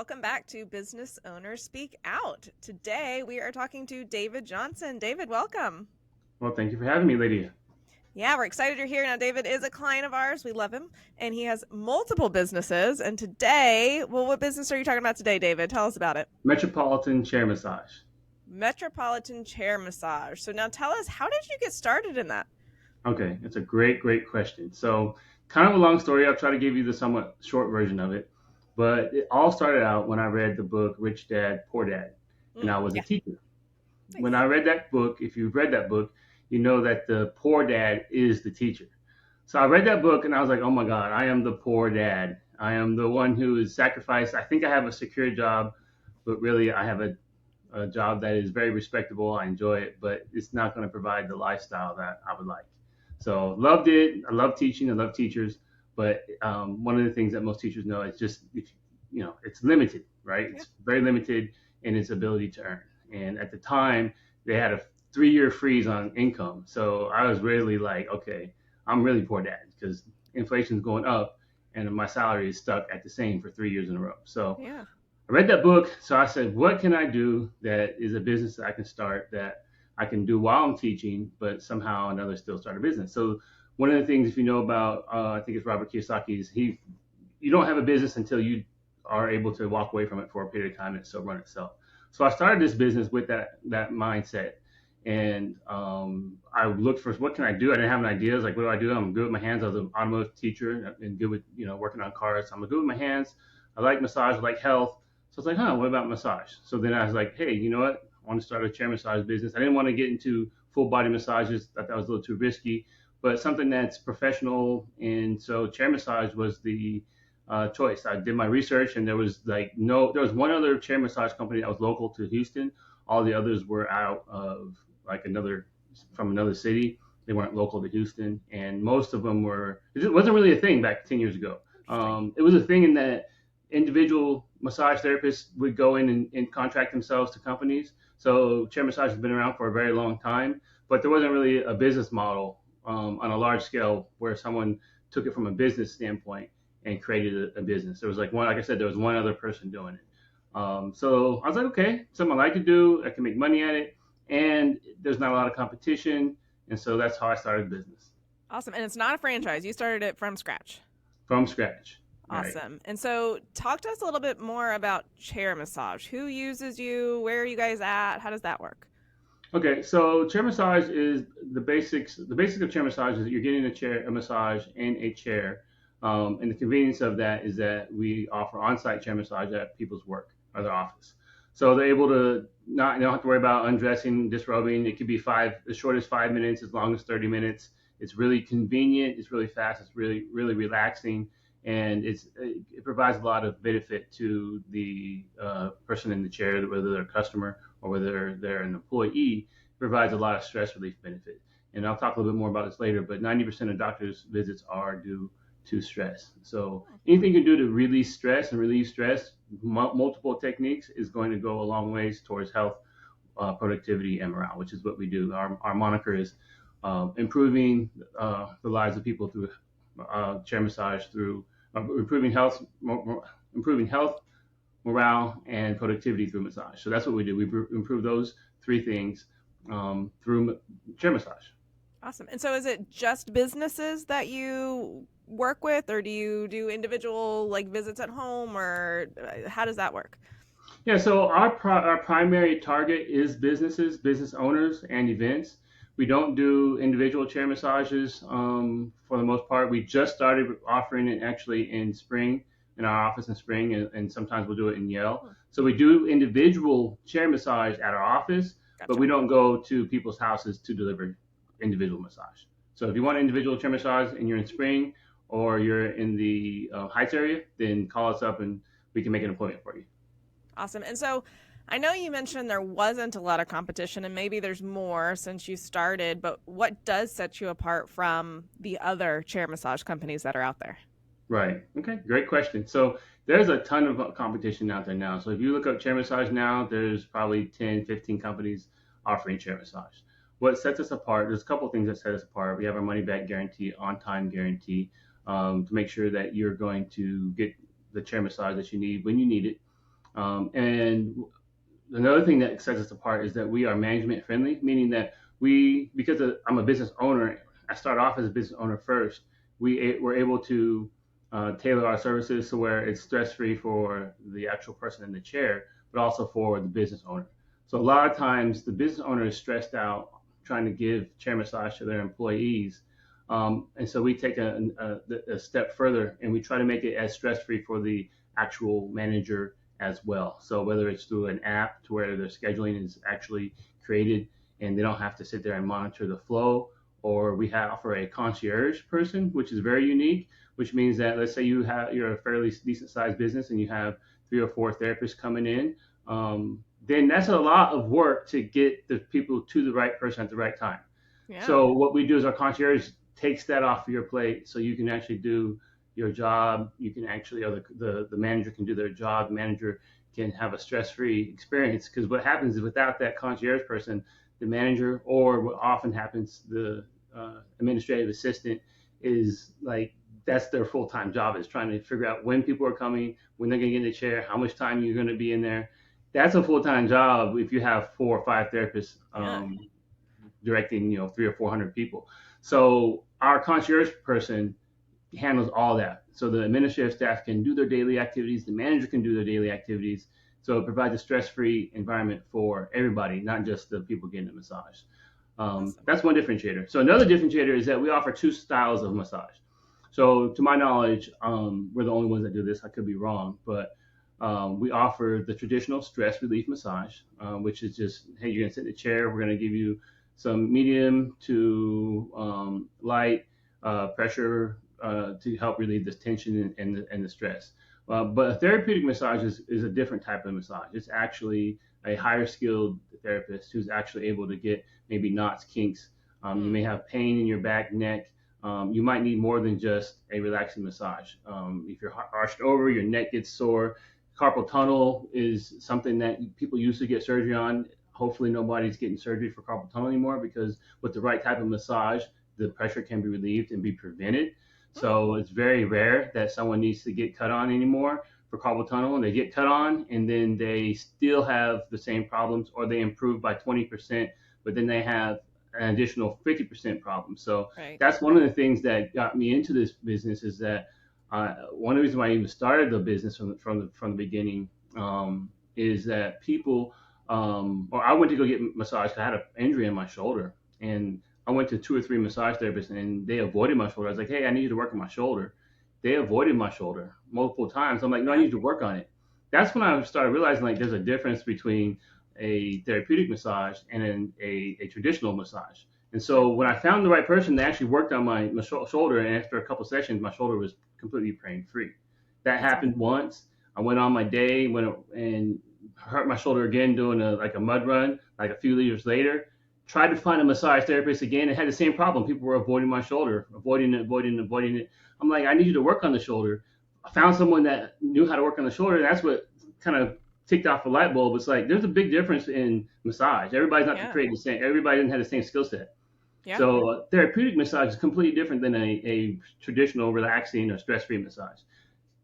welcome back to Business Owners Speak Out. Today we are talking to David Johnson. David, welcome. Well, thank you for having me, Lydia. Yeah, we're excited you're here. Now, David is a client of ours. We love him, and he has multiple businesses. And today, what business are you talking about today, David? Tell us about it. Metropolitan Chair Massage. Metropolitan Chair Massage. So now tell us, how did you get started in that? Okay, it's a great question. So, kind of a long story. I'll try to give you the somewhat short version of it. But it all started out when I read the book Rich Dad, Poor Dad, and I was a teacher. Nice. When I read that book, if you've read that book, you know that the poor dad is the teacher. So I read that book and I was like, oh my God, I am the poor dad. I am the one who is sacrificed. I think I have a secure job, but really I have a job that is very respectable. I enjoy it, but it's not going to provide the lifestyle that I would like. So loved it. I love teaching. I love teachers. But one of the things that most teachers know is just, it's limited, right? It's very limited in its ability to earn. And at the time, they had a 3-year freeze on income. So I was really like, okay, I'm really poor dad because inflation's going up and my salary is stuck at the same for 3 years in a row. So I read that book. So I said, what can I do that is a business that I can start that I can do while I'm teaching, but somehow or another still start a business. So one of the things, if you know about, I think it's Robert Kiyosaki's, you don't have a business until you are able to walk away from it for a period of time and it still run itself. So I started this business with that mindset. And I looked for what can I do? I didn't have any ideas. Like, what do I do? I'm good with my hands. I was an automotive teacher and good with, working on cars. So I'm good with my hands. I like massage, I like health. So I was like, what about massage? So then I was like, hey, you know what? I want to start a chair massage business. I didn't want to get into full body massages. I thought that was a little too risky, but something that's professional. And so chair massage was the choice. I did my research and there was one other chair massage company that was local to Houston. All the others were out of from another city. They weren't local to Houston. And most of them it wasn't really a thing back 10 years ago. It was a thing in that individual massage therapists would go in and contract themselves to companies. So chair massage has been around for a very long time, but there wasn't really a business model on a large scale where someone took it from a business standpoint and created a business. There was like I said, there was one other person doing it. So I was like, okay, something I like to do. I can make money at it, and there's not a lot of competition, and so that's how I started the business. Awesome, and it's not a franchise. You started it from scratch. From scratch. Awesome. Right. And so talk to us a little bit more about chair massage. Who uses you? Where are you guys at? How does that work? Okay, so chair massage is the basics. The basic of chair massage is that you're getting a massage in a chair. And the convenience of that is that we offer on-site chair massage at people's work or their office. So they're able to they don't have to worry about undressing, disrobing. It could be as short as 5 minutes, as long as 30 minutes. It's really convenient. It's really fast. It's really, really relaxing. And it provides a lot of benefit to the person in the chair, whether they're a customer or whether they're an employee. It provides a lot of stress relief benefit. And I'll talk a little bit more about this later, but 90% of doctors' visits are due to stress. So anything you can do to release stress and relieve stress, multiple techniques, is going to go a long ways towards health, productivity, and morale, which is what we do. Our moniker is improving the lives of people through chair massage, through improving health, morale, and productivity through massage. So that's what we do. We improve those 3 things through chair massage. Awesome. And so is it just businesses that you work with, or do you do individual visits at home, or how does that work? Yeah, so our primary target is businesses, business owners, and events. We don't do individual chair massages for the most part. We just started offering it actually in spring, in our office in spring, and sometimes we'll do it in Yale. So we do individual chair massage at our office, but we don't go to people's houses to deliver individual massage. So if you want individual chair massage and you're in spring or you're in the Heights area, then call us up and we can make an appointment for you. Awesome. And so I know you mentioned there wasn't a lot of competition, and maybe there's more since you started, but what does set you apart from the other chair massage companies that are out there? Right. Okay. Great question. So there's a ton of competition out there now. So if you look up chair massage now, there's probably 10, 15 companies offering chair massage. What sets us apart, there's a couple of things that set us apart. We have our money back guarantee, on-time guarantee, to make sure that you're going to get the chair massage that you need when you need it. And another thing that sets us apart is that we are management friendly, meaning that I'm a business owner, I started off as a business owner first. We're able to tailor our services to where it's stress free for the actual person in the chair, but also for the business owner. So a lot of times the business owner is stressed out trying to give chair massage to their employees. And so we take a step further and we try to make it as stress free for the actual manager as well. So whether it's through an app to where their scheduling is actually created and they don't have to sit there and monitor the flow, or we offer a concierge person, which is very unique, which means that let's say you're a fairly decent sized business and you have 3 or 4 therapists coming in, then that's a lot of work to get the people to the right person at the right time. Yeah. So what we do is our concierge takes that off of your plate so you can actually do your job. You can actually, or the manager can do their job. The manager can have a stress-free experience, because what happens is without that concierge person, the manager, or what often happens, the administrative assistant, is like, that's their full-time job, is trying to figure out when people are coming, when they're going to get in the chair, how much time you're going to be in there. That's a full-time job if you have 4 or 5 therapists directing 300 or 400 people. So our concierge person handles all that. So the administrative staff can do their daily activities, the manager can do their daily activities. So it provides a stress-free environment for everybody, not just the people getting a massage. Awesome. That's one differentiator. So another differentiator is that we offer 2 styles of massage. So to my knowledge, we're the only ones that do this. I could be wrong, but we offer the traditional stress relief massage, which is just, hey, you're gonna sit in the chair. We're gonna give you some medium to light pressure to help relieve this tension and the stress. But a therapeutic massage is a different type of massage. It's actually a higher skilled therapist who's actually able to get maybe knots, kinks. You may have pain in your back, neck. You might need more than just a relaxing massage. If you're arched over, your neck gets sore. Carpal tunnel is something that people used to get surgery on. Hopefully nobody's getting surgery for carpal tunnel anymore, because with the right type of massage, the pressure can be relieved and be prevented. So it's very rare that someone needs to get cut on anymore for carpal tunnel, and they get cut on and then they still have the same problems, or they improve by 20%, but then they have an additional 50% problem. So Right. that's one of the things that got me into this business, is that one of the reasons why I even started the business from the beginning, is that people, or I went to go get massage. I had an injury in my shoulder, and I went to 2 or 3 massage therapists, and they avoided my shoulder. I was like, hey, I need you to work on my shoulder. They avoided my shoulder multiple times. I'm like, no, I need you to work on it. That's when I started realizing, like, there's a difference between a therapeutic massage and a traditional massage. And so when I found the right person, they actually worked on my shoulder, and after a couple sessions, my shoulder was completely pain free. That happened once. I went on my day, and hurt my shoulder again doing a mud run, like a few years later. Tried to find a massage therapist again, and had the same problem. People were avoiding my shoulder, avoiding it. I'm like, I need you to work on the shoulder. I found someone that knew how to work on the shoulder, and that's what kind of ticked off a light bulb. It's like, there's a big difference in massage. Everybody's not creating the same. Everybody doesn't have the same skill set. Yeah. So therapeutic massage is completely different than a traditional relaxing or stress-free massage.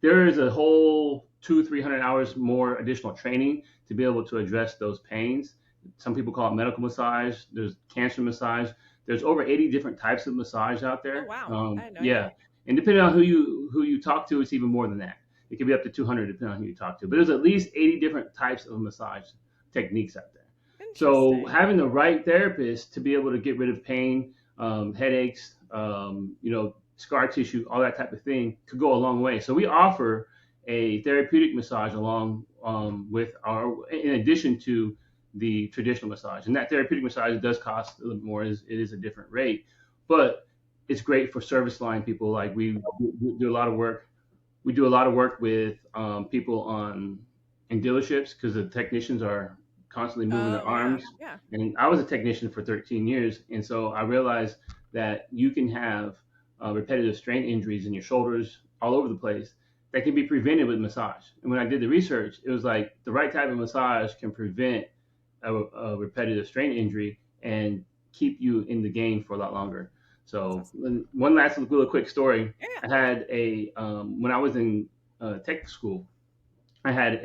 There is a whole 200-300 hours more additional training to be able to address those pains. Some people call it medical massage. There's cancer massage. There's over 80 different types of massage out there. Oh, wow. I had no Yeah, idea. and depending on who you talk to, it's even more than that. It could be up to 200 depending on who you talk to. But there's at least 80 different types of massage techniques out there. So having the right therapist to be able to get rid of pain, headaches, scar tissue, all that type of thing, could go a long way. So we offer a therapeutic massage along with in addition to the traditional massage. And that therapeutic massage does cost a little more. It is a different rate, but it's great for service line people. Like we do a lot of work. We do a lot of work with people in dealerships, because the technicians are constantly moving their arms. Yeah. And I was a technician for 13 years. And so I realized that you can have repetitive strain injuries in your shoulders all over the place that can be prevented with massage. And when I did the research, it was like the right type of massage can prevent a repetitive strain injury and keep you in the game for a lot longer. So one last little quick story. Yeah. I had when I was in tech school, I had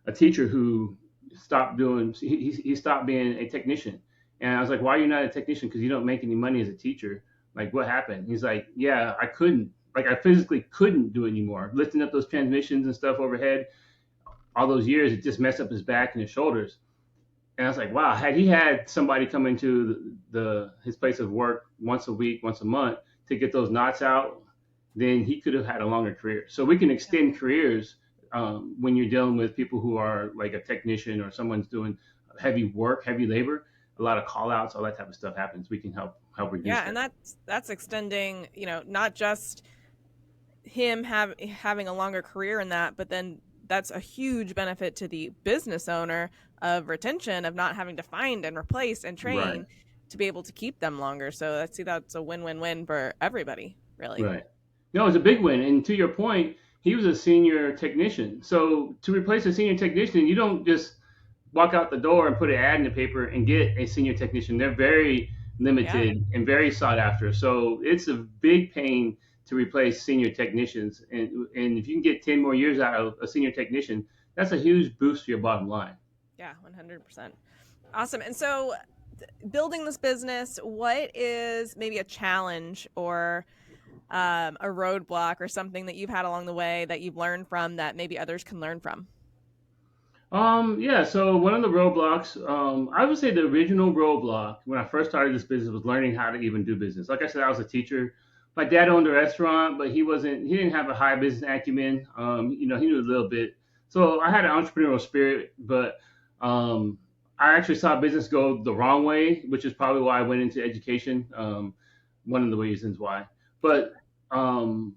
a teacher who he stopped being a technician. And I was like, why are you not a technician? Because you don't make any money as a teacher. Like, what happened? He's like, yeah, I couldn't. Like, I physically couldn't do it anymore. Lifting up those transmissions and stuff overhead, all those years, it just messed up his back and his shoulders. And I was like, wow, had he had somebody come into his place of work once a week, once a month to get those knots out, then he could have had a longer career. So we can extend careers when you're dealing with people who are like a technician or someone's doing heavy work, heavy labor. A lot of call outs, all that type of stuff happens. We can help reduce Yeah, that. and that's extending, not just him having a longer career in that, but then that's a huge benefit to the business owner of retention, of not having to find and replace and Right, train to be able to keep them longer. So that's a win-win-win for everybody, really. right. No, it's a big win. And to your point, he was a senior technician. So to replace a senior technician, you don't just walk out the door and put an ad in the paper and get a senior technician. They're very Yeah. limited and very sought after. So it's a big pain to replace senior technicians. And if you can get 10 more years out of a senior technician, that's a huge boost for your bottom line. Yeah, 100%. Awesome. And so building this business, what is maybe a challenge or a roadblock or something that you've had along the way that you've learned from that maybe others can learn from? Yeah, so one of the roadblocks, I would say the original roadblock when I first started this business was learning how to even do business. Like I said, I was a teacher. My dad owned a restaurant, but he didn't have a high business acumen. He knew a little bit. So I had an entrepreneurial spirit, but I actually saw business go the wrong way, which is probably why I went into education. One of the reasons why. But um,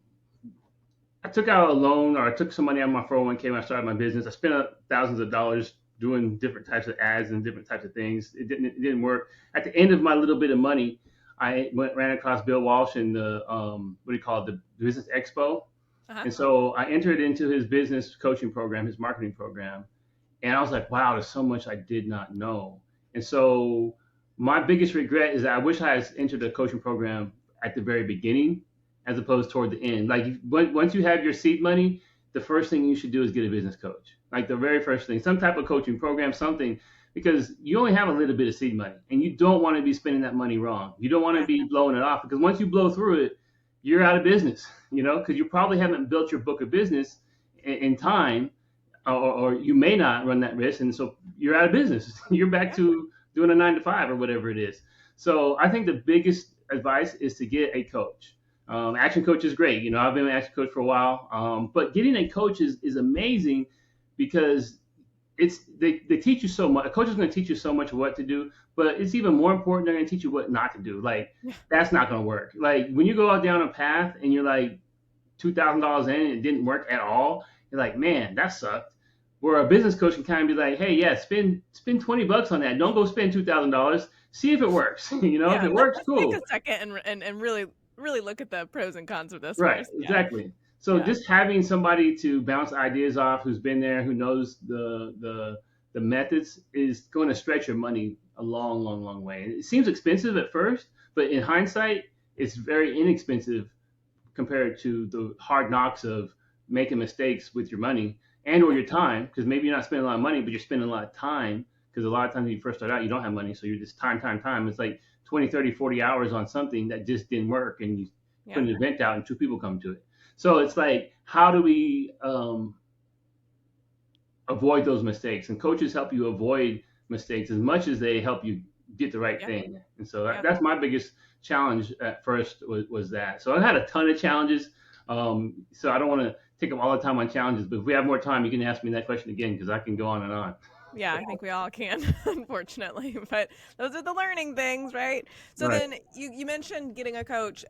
I took out a loan or I took some money out of my 401k when I started my business. I spent thousands of dollars doing different types of ads and different types of things. It didn't work. At the end of my little bit of money, ran across Bill Walsh in the what do you call it, the Business Expo. Uh-huh. And so I entered into his business coaching program, his marketing program. And I was like, wow, there's so much I did not know. And so my biggest regret is that I wish I had entered the coaching program at the very beginning as opposed toward the end. Like once you have your seed money, the first thing you should do is get a business coach. Like the very first thing, some type of coaching program, something, because you only have a little bit of seed money and you don't want to be spending that money wrong. You don't want to Yeah. be blowing it off because once you blow through it, you're out of business, because you probably haven't built your book of business in time, or you may not run that risk. And so you're out of business. You're back Yeah. to doing a 9 to 5 or whatever it is. So I think the biggest advice is to get a coach. Action Coach is great. I've been an Action Coach for a while, but getting a coach is amazing because they teach you so much. A coach is going to teach you so much of what to do, but it's even more important they're going to teach you what not to do. Like that's not going to work. Like when you go out down a path and you're like $2,000 in and it didn't work at all, you're like, man, that sucked. Where a business coach can kind of be like, hey, yeah, spend $20 on that. Don't go spend $2,000. See if it works. If Yeah. it works, Let's take a cool. second and really look at the pros and cons of this Right, first. Yeah. exactly. So Yeah. just having somebody to bounce ideas off, who's been there, who knows the methods, is going to stretch your money a long, long, long way. And it seems expensive at first, but in hindsight, it's very inexpensive compared to the hard knocks of making mistakes with your money and or Yeah. your time, because maybe you're not spending a lot of money, but you're spending a lot of time. Because a lot of times when you first start out, you don't have money, so you're just time. It's like 20, 30, 40 hours on something that just didn't work, and you put Yeah. an event out and 2 people come to it. So it's like, how do we avoid those mistakes? And coaches help you avoid mistakes as much as they help you get the right Yeah. thing. And so Yeah. that's my biggest challenge at first was that. So I had a ton of challenges. So I don't want to take up all the time on challenges, but if we have more time, you can ask me that question again because I can go on and on. Yeah, I think we all can, unfortunately. But those are the learning things, right? So Right. then you mentioned getting a coach.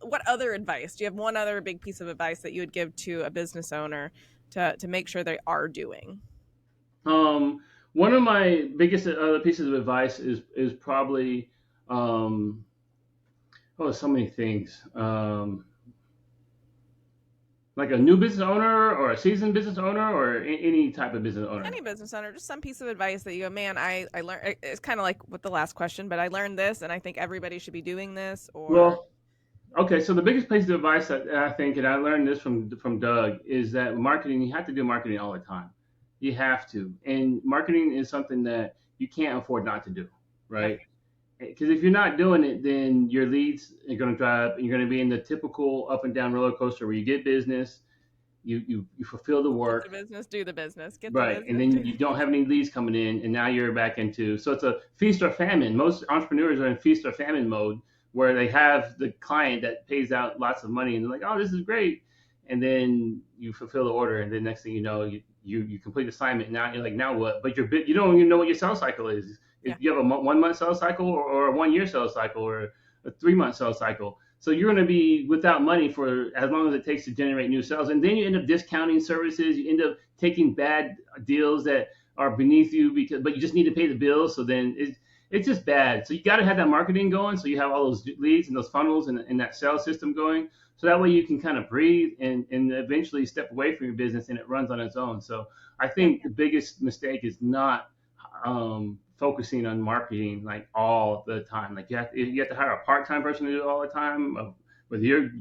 What other advice? Do you have one other big piece of advice that you would give to a business owner to make sure they are doing? Um, One of my biggest other pieces of advice is probably um, so many things. Like a new business owner or a seasoned business owner or any type of business owner. Any business owner, just some piece of advice that you go, man, I learned. It's kind of like with the last question, but I learned this, and I think everybody should be doing this. Or Well, okay, so the biggest piece of advice that I think, and I learned this from Doug, is that marketing, you have to do marketing all the time. You have to. And marketing is something that you can't afford not to do, Yeah. right? Because if you're not doing it, then your leads are going to drop, and you're going to be in the typical up and down roller coaster where you get business, you fulfill the Get the work, business, do the business. Get the right, and business, then do. you don't have any leads coming in, and now you're back into, so it's a feast or famine. Most entrepreneurs are in feast or famine mode, where they have the client that pays out lots of money, and they're like, oh, this is great, and then you fulfill the order, and then next thing you know, you complete assignment. Now you're like, now what? But you don't even know what your sales cycle is. Yeah. If you have a 1 month sales cycle, or a 1 year sales cycle, or a 3 month sales cycle. So you're going to be without money for as long as it takes to generate new sales. And then you end up discounting services. You end up taking bad deals that are beneath you, but you just need to pay the bills. So then it's just bad. So you got to have that marketing going. So you have all those leads and those funnels and that sales system going. So that way you can kind of breathe and eventually step away from your business, and it runs on its own. So I Yeah. think the biggest mistake is not focusing on marketing like all the time. Like you have to hire a part-time person to do it all the time. Whether you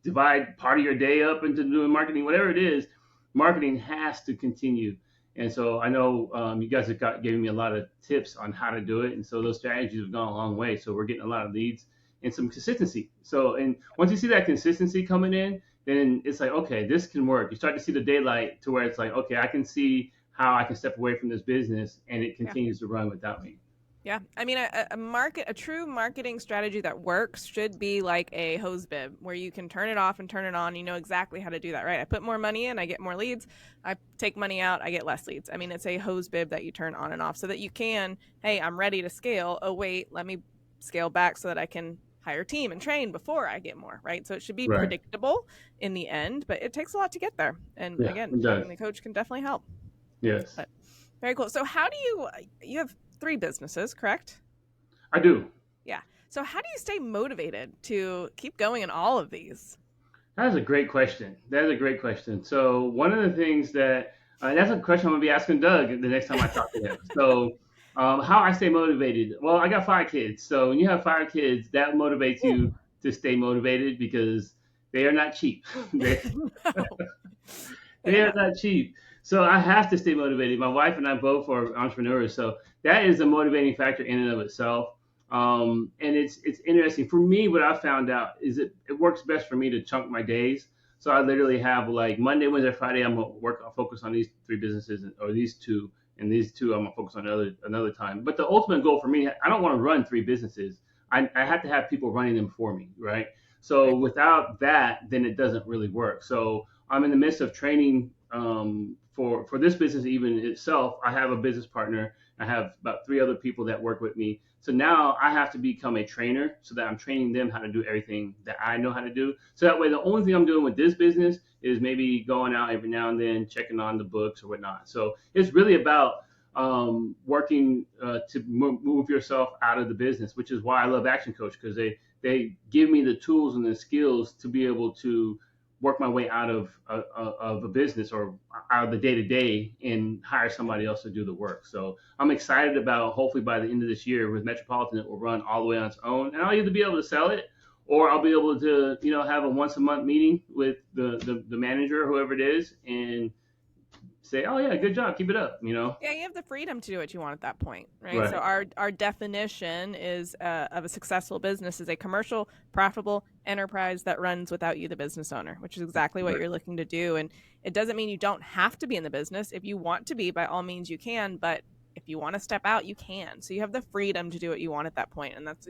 divide part of your day up into doing marketing, whatever it is, marketing has to continue. And so I know you guys have given me a lot of tips on how to do it, and so those strategies have gone a long way. So we're getting a lot of leads and some consistency. So, and once you see that consistency coming in, then it's like, okay, this can work. You start to see the daylight to where it's like, okay, I can see how I can step away from this business, and it Yeah. continues to run without me. Yeah, I mean, a true marketing strategy that works should be like a hose bib, where you can turn it off and turn it on. You know exactly how to do that, right? I put more money in, I get more leads. I take money out, I get less leads. I mean, it's a hose bib that you turn on and off so that you can, hey, I'm ready to scale. Oh wait, let me scale back so that I can hire a team and train before I get more, right? So it should be Right. predictable in the end, but it takes a lot to get there. And Yeah, again, it does. having the coach can definitely help. Yes, But very cool. So how do you have 3 businesses, correct? I do. Yeah. So how do you stay motivated to keep going in all of these? That is a great question. That is a great question. So one of the things that that's a question I'm gonna be asking Doug the next time I talk to him. So how I stay motivated? Well, I got 5 kids. So when you have 5 kids, that motivates you Ooh. to stay motivated because they are not cheap. they, No, they they're are not. not cheap. So I have to stay motivated. My wife and I both are entrepreneurs, so that is a motivating factor in and of itself. And it's interesting for me. What I found out is it works best for me to chunk my days. So I literally have like Monday, Wednesday, Friday. I'm gonna work. I'll focus on these 3 businesses, or these two, and these two I'm gonna focus on another time. But the ultimate goal for me, I don't want to run 3 businesses. I have to have people running them for me, right? So Right. without that, then it doesn't really work. So I'm in the midst of training for this business even itself. I have a business partner. I have about 3 other people that work with me. So now I have to become a trainer so that I'm training them how to do everything that I know how to do. So that way, the only thing I'm doing with this business is maybe going out every now and then, checking on the books or whatnot. So it's really about working to move yourself out of the business, which is why I love Action Coach, because they give me the tools and the skills to be able to work my way out of a business or out of the day to day and hire somebody else to do the work. So I'm excited about hopefully by the end of this year with Metropolitan, it will run all the way on its own, and I'll either be able to sell it or I'll be able to have a once a month meeting with the manager or whoever it is and say, oh yeah, good job, keep it up. Yeah, you have the freedom to do what you want at that point, right? So Right. our definition is of a successful business is a commercial, profitable enterprise that runs without you, the business owner, which is exactly what Right. you're looking to do. And it doesn't mean you don't have to be in the business. If you want to be, by all means, you can. But if you want to step out, you can. So you have the freedom to do what you want at that point, and that's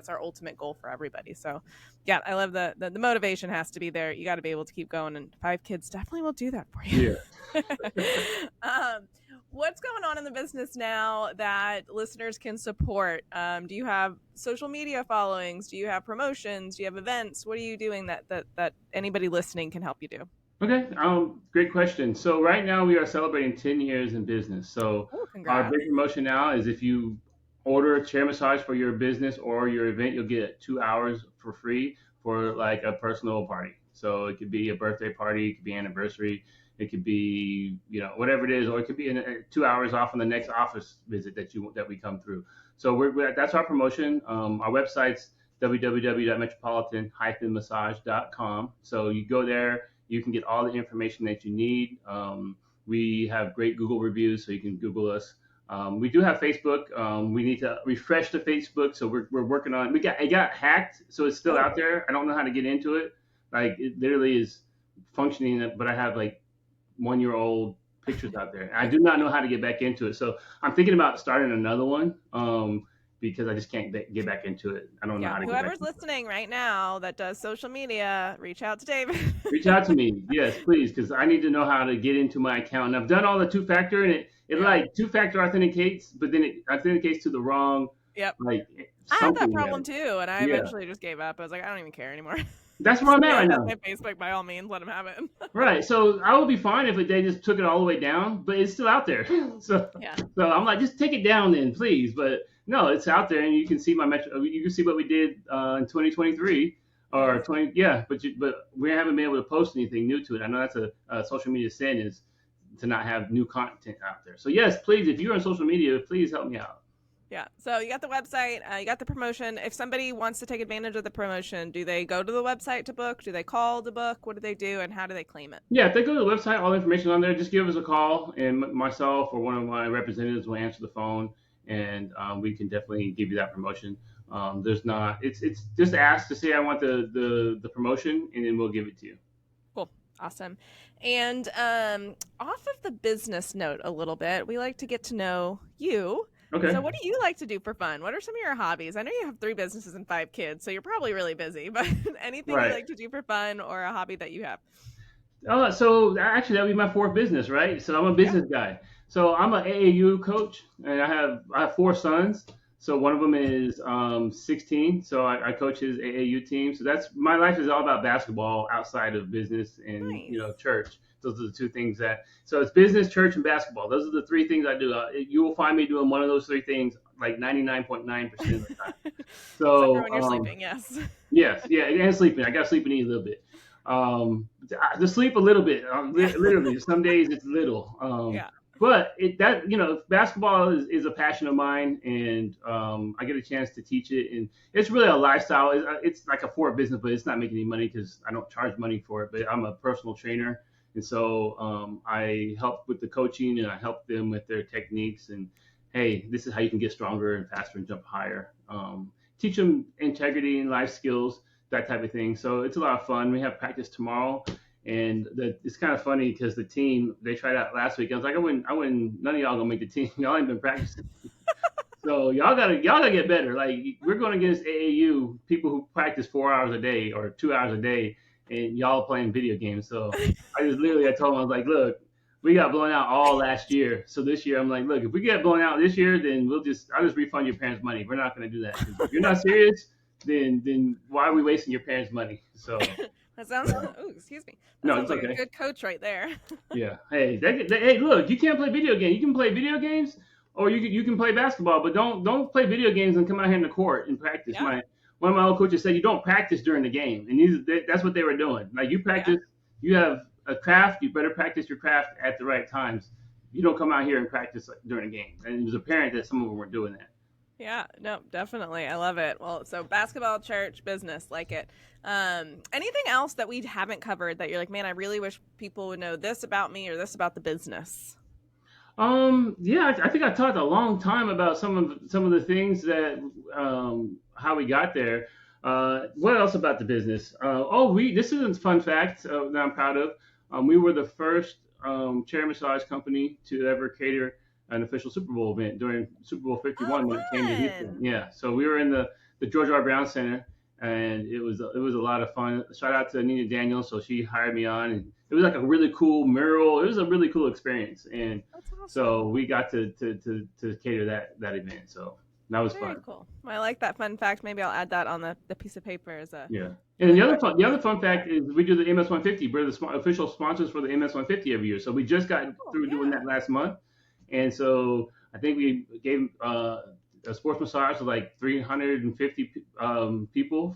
our ultimate goal for everybody. So, yeah, I love the motivation has to be there. You got to be able to keep going, and 5 kids definitely will do that for you. Yeah. What's going on in the business now that listeners can support? Do you have social media followings? Do you have promotions? Do you have events? What are you doing that anybody listening can help you do? Okay, great question. So right now we are celebrating 10 years in business. So Oh, our congrats. big promotion now is if you order a chair massage for your business or your event, you'll get 2 hours for free for like a personal party. So it could be a birthday party, it could be anniversary, it could be whatever it is, or it could be 2 hours off on the next office visit that we come through. So that's our promotion. Our website's www.metropolitan-massage.com. So you go there, you can get all the information that you need. We have great Google reviews, so you can Google us. We do have Facebook. We need to refresh the Facebook, so we're working on. It got hacked, so it's still out there. I don't know how to get into it. Like it literally is functioning, but I have like 1-year-old pictures out there. I do not know how to get back into it, so I'm thinking about starting another one. Because I just can't get back into it. I don't know how to get back Whoever's into it. listening right now that does social media, reach out to David. Reach out to me, yes, please, because I need to know how to get into my account. And I've done all the two-factor, and it like two-factor authenticates, but then it authenticates to the wrong Yep. like I had that something. problem too, and I eventually just gave up. I was like, I don't even care anymore. That's where I'm at right now. My Facebook, by all means, let them have it. Right. So I would be fine if they just took it all the way down, but it's still out there. So I'm like, just take it down then, please. But no, it's out there, and you can see you can see what we did in 2023 or 20. Yeah, but we haven't been able to post anything new to it. I know that's a social media sin, is to not have new content out there. So yes, please, if you're on social media, please help me out. Yeah. So you got the website, you got the promotion. If somebody wants to take advantage of the promotion, do they go to the website to book? Do they call to book? What do they do, and how do they claim it? Yeah, if they go to the website, all the information on there. Just give us a call, and myself or one of my representatives will answer the phone, and we can definitely give you that promotion. It's just ask to say I want the promotion, and then we'll give it to you. Cool. Awesome. And off of the business note a little bit, we like to get to know you. Okay. So what do you like to do for fun? What are some of your hobbies? I know you have 3 businesses and 5 kids, so you're probably really busy, but anything you like to do for fun or a hobby that you have? So actually that would be my 4th business, right? So I'm a business guy. So I'm an AAU coach, and I have 4 sons. So one of them is 16. So I coach his AAU team. So my life is all about basketball outside of business and church. Those are the 2 things so it's business, church, and basketball. Those are the 3 things I do. You will find me doing one of those 3 things like 99.9% of the time. So when you're sleeping, yes. Yes, yeah, and sleeping. I got to sleep and eat a little bit. To sleep a little bit, literally. Some days it's little. But basketball is a passion of mine, and I get a chance to teach it, and it's really a lifestyle. It's like a 4 business, but it's not making any money because I don't charge money for it. But I'm a personal trainer, and so I help with the coaching, and I help them with their techniques. And hey, this is how you can get stronger and faster and jump higher. Teach them integrity and life skills, that type of thing. So it's a lot of fun. We have practice tomorrow. And it's kind of funny because the team, they tried out last week. I was like, I wouldn't. None of y'all gonna make the team. Y'all ain't been practicing. So y'all gotta get better. Like we're going against AAU people who practice 4 hours a day or 2 hours a day, and y'all playing video games. So I told them, I was like, look, we got blown out all last year. So this year I'm like, look, if we get blown out this year, then I'll just refund your parents' money. We're not gonna do that. If you're not serious, then why are we wasting your parents' money? So. That sounds. Oh, excuse me. That sounds like a good coach right there. Yeah. Hey, hey, look, you can't play video games. You can play video games, or you can play basketball, but don't play video games and come out here in the court and practice. Yeah. One of my old coaches said you don't practice during the game, and that's what they were doing. Like you practice, you have a craft. You better practice your craft at the right times. You don't come out here and practice during a game. And it was apparent that some of them were doing that. Yeah, no, definitely. I love it. Well, so basketball, church, business, like it. Anything else that we haven't covered that you're like, man, I really wish people would know this about me or this about the business? Yeah, I think I talked a long time about some of the things that how we got there. What else about the business? This is a fun fact that I'm proud of. We were the first chair massage company to ever cater an official Super Bowl event during Super Bowl 51 when it came to Houston. Yeah, so we were in the George R. Brown Center, and it was a lot of fun. Shout out to Nina Daniels, so she hired me on, and it was like a really cool mural. It was a really cool experience, and awesome. So we got to cater that event. So that was Very fun. Cool. Well, I like that fun fact. Maybe I'll add that on the piece of paper as a. Yeah. And the other fun fact is we do the MS150. We're the official sponsors for the MS150 every year. So we just got through doing that last month. And so I think we gave a sports massage to like 350 people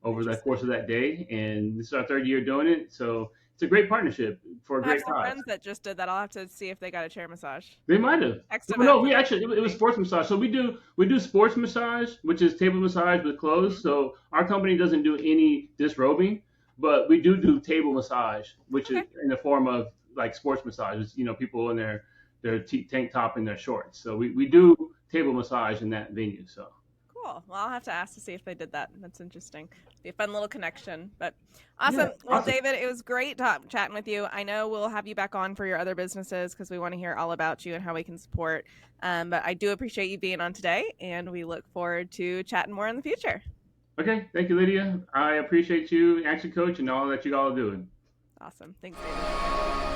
over the course of that day. And this is our 3rd year doing it. So it's a great partnership for a great cause. I have some friends that just did that. I'll have to see if they got a chair massage. They might have. No, we actually, it was sports massage. So we do sports massage, which is table massage with clothes. So our company doesn't do any disrobing. but we do table massage, which is Okay. in the form of like sports massages. People in their tank top and their shorts. So we do table massage in that venue. So Cool. Well, I'll have to ask to see if they did that. That's interesting. Be a fun little connection. But yeah, awesome. Well, awesome. David, it was great chatting with you. I know we'll have you back on for your other businesses because we want to hear all about you and how we can support. But I do appreciate you being on today, and we look forward to chatting more in the future. Okay, thank you, Lydia. I appreciate you, Action Coach, and all that you all are doing. Awesome. Thanks, David.